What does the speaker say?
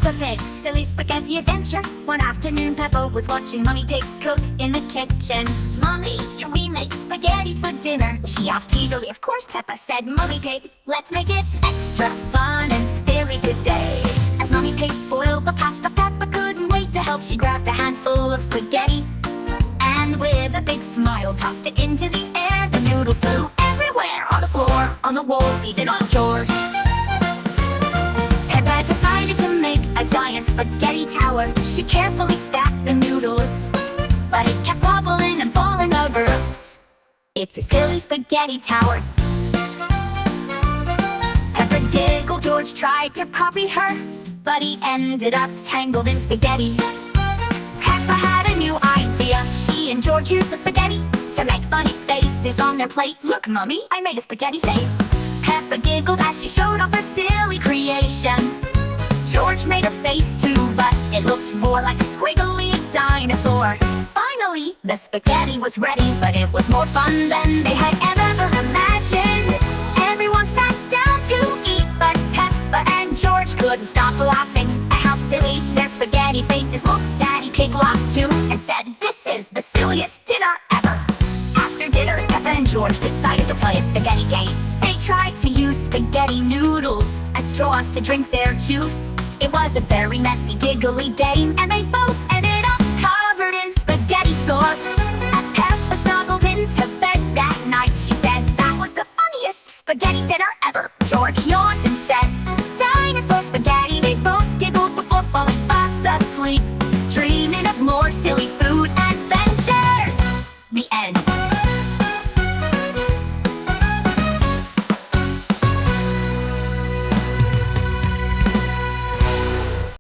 Peppa Pig's Silly Spaghetti Adventure. One afternoon, Peppa was watching Mummy Pig cook in the kitchen. "Mommy, can we make spaghetti for dinner?" she asked eagerly. "Of course," Peppa said. "Mummy Pig, let's make it extra fun and silly today." As Mummy Pig boiled the pasta, Peppa couldn't wait to help. She grabbed a handful of spaghetti and with a big smile tossed it into the air. The noodles flew everywhere, on the floor, on the walls, even on George. Peppa decided to make a giant spaghetti tower. She carefully stacked the noodles, but it kept wobbling and falling over. Oops. It's a silly spaghetti tower. Peppa giggled. George tried to copy her, but he ended up tangled in spaghetti. Peppa had a new idea. She and George used the spaghetti to make funny faces on their plates. "Look, Mummy, I made a spaghetti face." Peppa giggled as she showed off her silly creation. George made a face too, but it looked more like a squiggly dinosaur. Finally, the spaghetti was ready, but it was more fun than they had ever imagined. Everyone sat down to eat, but Peppa and George couldn't stop laughing at how silly their spaghetti faces looked. Daddy Pig laughed too and said, "This is the silliest dinner ever." After dinner, Peppa and George decided to play a spaghetti game. They tried to use spaghetti noodles as straws to drink their juice. It was a very messy, giggly game, and they both ended up covered in spaghetti sauce.